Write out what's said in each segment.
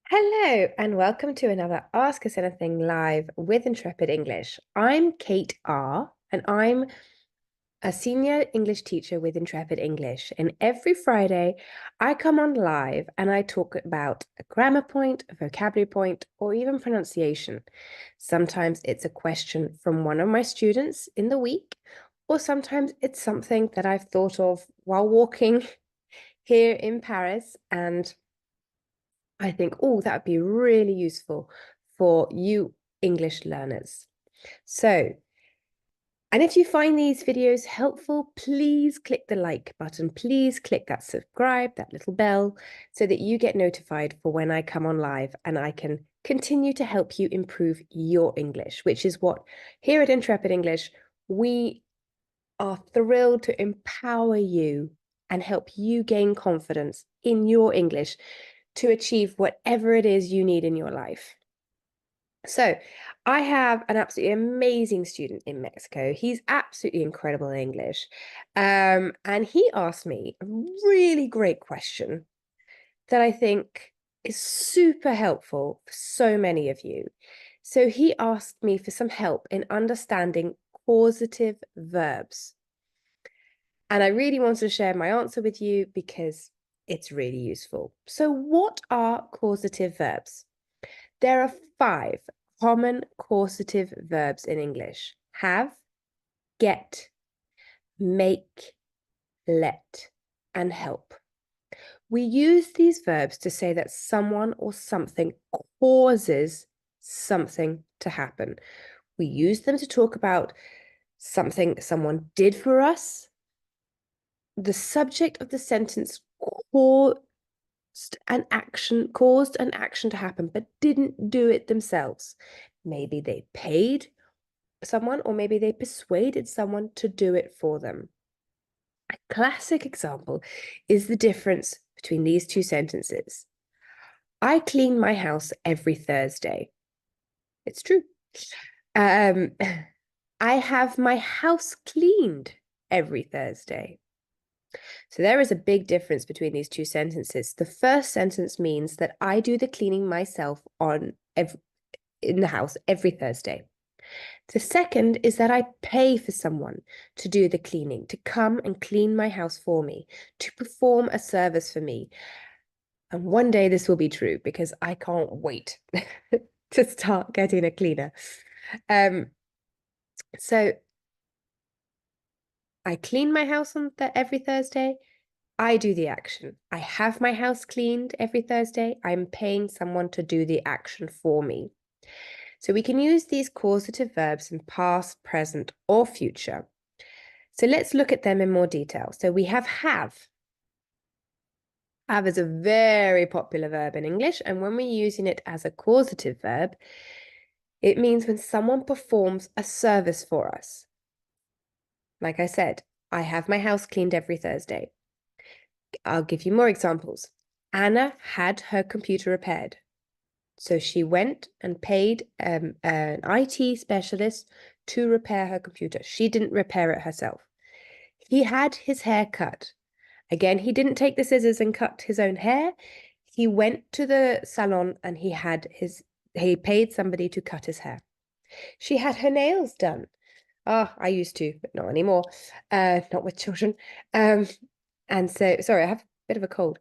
Hello, and welcome to another Ask Us Anything live with Intrepid English. I'm Kate R, and I'm a senior English teacher with Intrepid English. And every Friday, I come on live and I talk about a grammar point, a vocabulary point, or even pronunciation. Sometimes it's a question from one of my students in the week, or sometimes it's something that I've thought of while walking here in Paris and I think, oh, that would be really useful for you English learners. So, and if you find these videos helpful, please click the like button. Please click that subscribe, that little bell, so that you get notified for when I come on live and I can continue to help you improve your English, which is what here at Intrepid English, we are thrilled to empower you and help you gain confidence in your English to achieve whatever it is you need in your life. So, I have an absolutely amazing student in Mexico. He's absolutely incredible in English. And he asked me a really great question that I think is super helpful for so many of you. So, he asked me for some help in understanding causative verbs. And I really wanted to share my answer with you because it's really useful. So, what are causative verbs? There are 5 common causative verbs in English: have, get, make, let, and help. We use these verbs to say that someone or something causes something to happen. We use them to talk about something someone did for us. The subject of the sentence caused caused an action to happen, but didn't do it themselves. Maybe they paid someone, or maybe they persuaded someone to do it for them. A classic example is the difference between these two sentences. I clean my house every Thursday. It's true. Um, I have my house cleaned every Thursday. So there is a big difference between these two sentences. The first sentence means that I do the cleaning myself in the house every Thursday. The second is that I pay for someone to do the cleaning, to come and clean my house for me, to perform a service for me. And one day this will be true because I can't wait to start getting a cleaner. So I clean my house every Thursday. I do the action. I have my house cleaned every Thursday. I'm paying someone to do the action for me. So we can use these causative verbs in past, present, or future. So let's look at them in more detail. So we have have. Have is a very popular verb in English, and when we're using it as a causative verb, it means when someone performs a service for us. Like I said, I have my house cleaned every Thursday. I'll give you more examples. Anna had her computer repaired. So she went and paid an IT specialist to repair her computer. She didn't repair it herself. He had his hair cut. Again, he didn't take the scissors and cut his own hair. He went to the salon and he paid somebody to cut his hair. She had her nails done. Oh, I used to, but not anymore. Not with children. And so, sorry, I have a bit of a cold.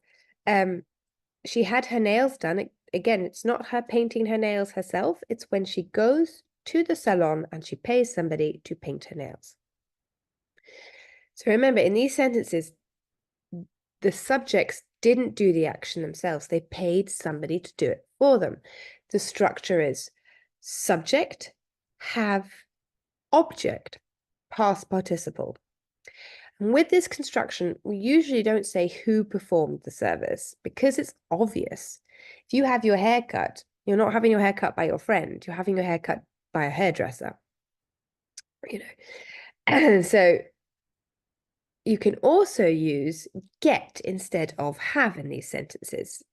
She had her nails done. Again, it's not her painting her nails herself. It's when she goes to the salon and she pays somebody to paint her nails. So remember, in these sentences, the subjects didn't do the action themselves. They paid somebody to do it for them. The structure is subject, have, object, past participle. And with this construction, we usually don't say who performed the service because it's obvious. If you have your hair cut, you're not having your hair cut by your friend, you're having your hair cut by a hairdresser. And so you can also use get instead of have in these sentences,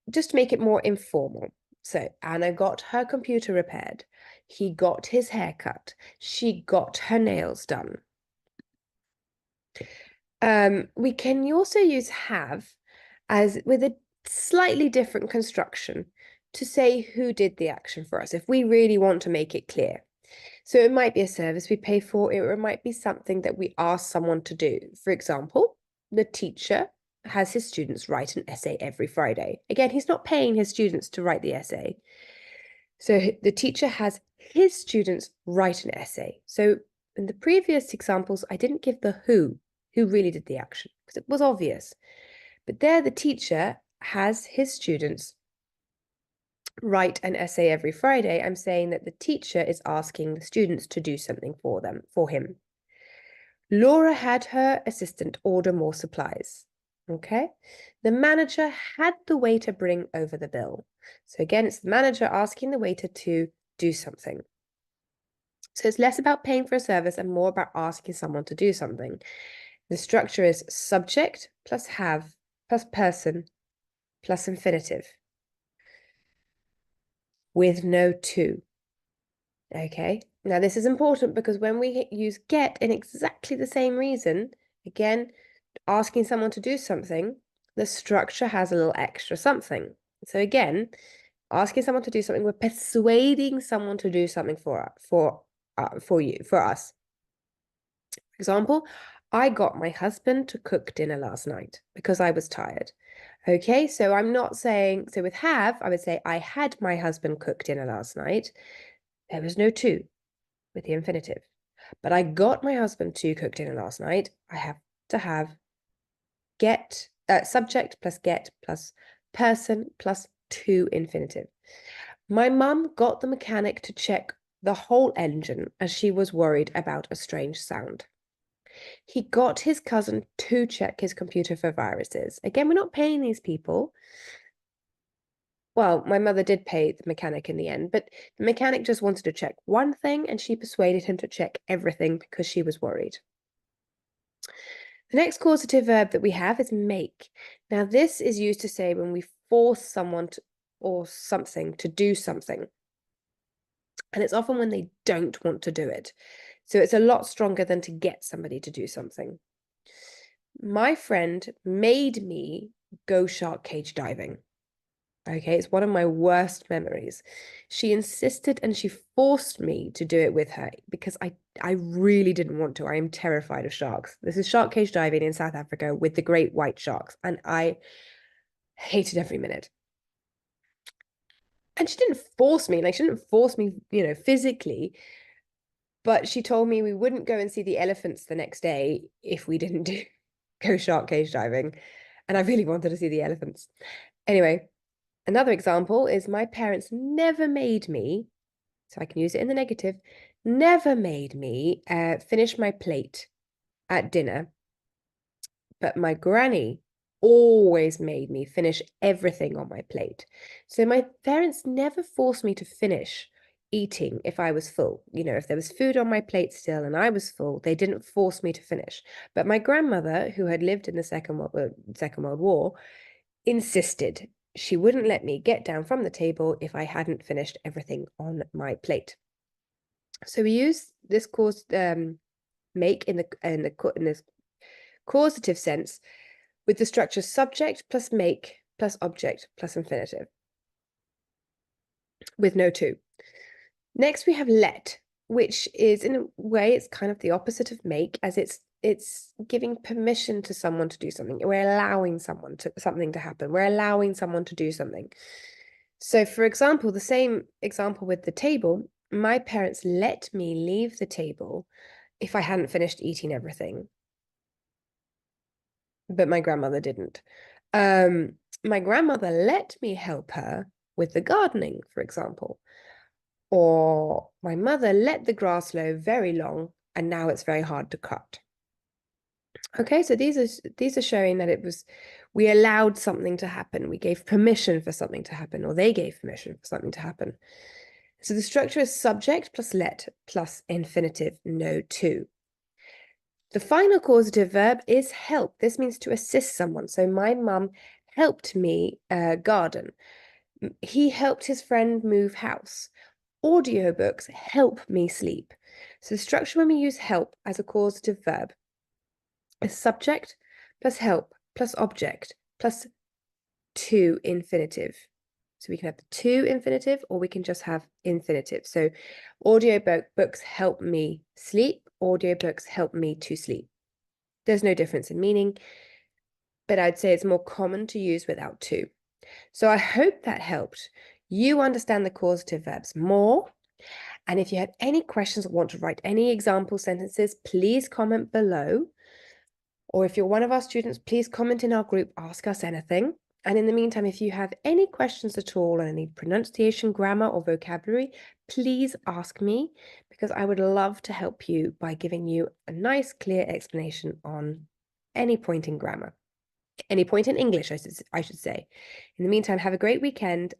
just to make it more informal. So Anna got her computer repaired. He got his hair cut. She got her nails done. We can also use have as with a slightly different construction to say who did the action for us, if we really want to make it clear. So it might be a service we pay for, or it might be something that we ask someone to do. For example, the teacher has his students write an essay every Friday. Again, he's not paying his students to write the essay. So the teacher has his students write an essay. So in the previous examples, I didn't give the who really did the action, because it was obvious. But there, the teacher has his students write an essay every Friday. I'm saying that the teacher is asking the students to do something for him. Laura had her assistant order more supplies. Okay. The manager had the waiter bring over the bill. So again, it's the manager asking the waiter to do something. So it's less about paying for a service and more about asking someone to do something. The structure is subject plus have plus person plus infinitive with no to. Okay, now this is important because when we use get in exactly the same reason, again, asking someone to do something, the structure has a little extra something. So again, asking someone to do something, we're persuading someone to do something for us. For example, I got my husband to cook dinner last night because I was tired. Okay, so I'm not saying, so with have, I would say I had my husband cook dinner last night. There was no to with the infinitive. But I got my husband to cook dinner last night. I have to have get, subject plus get plus person plus to infinitive. My mum got the mechanic to check the whole engine as she was worried about a strange sound. He got his cousin to check his computer for viruses. Again, we're not paying these people. Well, my mother did pay the mechanic in the end, but the mechanic just wanted to check one thing and she persuaded him to check everything because she was worried. The next causative verb that we have is make. Now, this is used to say when we force someone to, or something to do something. And it's often when they don't want to do it. So it's a lot stronger than to get somebody to do something. My friend made me go shark cage diving. Okay, it's one of my worst memories. She insisted and she forced me to do it with her because I really didn't want to. I am terrified of sharks. This is shark cage diving in South Africa with the great white sharks, and I hated every minute. And she didn't force me, like she didn't force me, physically, but she told me we wouldn't go and see the elephants the next day if we didn't go shark cage diving. And I really wanted to see the elephants. Anyway, another example is my parents never made me, so I can use it in the negative, never made me finish my plate at dinner, but my granny always made me finish everything on my plate. So my parents never forced me to finish eating if I was full. If there was food on my plate still and I was full, they didn't force me to finish. But my grandmother, who had lived in the Second World War, insisted. She wouldn't let me get down from the table if I hadn't finished everything on my plate. So we use this make in this causative sense with the structure subject plus make plus object plus infinitive with no to. Next we have let, which is in a way it's kind of the opposite of make, as it's giving permission to someone to do something. We're allowing something to happen. We're allowing someone to do something. So for example, the same example with the table, my parents let me leave the table if I hadn't finished eating everything. But my grandmother didn't. My grandmother let me help her with the gardening, for example. Or my mother let the grass grow very long and now it's very hard to cut. Okay, so these are showing that we allowed something to happen. We gave permission for something to happen, or they gave permission for something to happen. So the structure is subject plus let plus infinitive no to. The final causative verb is help. This means to assist someone. So my mum helped me garden. He helped his friend move house. Audiobooks help me sleep. So the structure when we use help as a causative verb is subject plus help plus object plus to infinitive. So we can have the to infinitive, or we can just have infinitive. So audiobooks help me sleep. Audiobooks help me to sleep. There's no difference in meaning, but I'd say it's more common to use without to. So I hope that helped you understand the causative verbs more. And if you have any questions or want to write any example sentences, please comment below. Or if you're one of our students, please comment in our group, ask us anything. And in the meantime, if you have any questions at all on any pronunciation, grammar, or vocabulary, please ask me, because I would love to help you by giving you a nice, clear explanation on any point in grammar, any point in English, I should say. In the meantime, have a great weekend.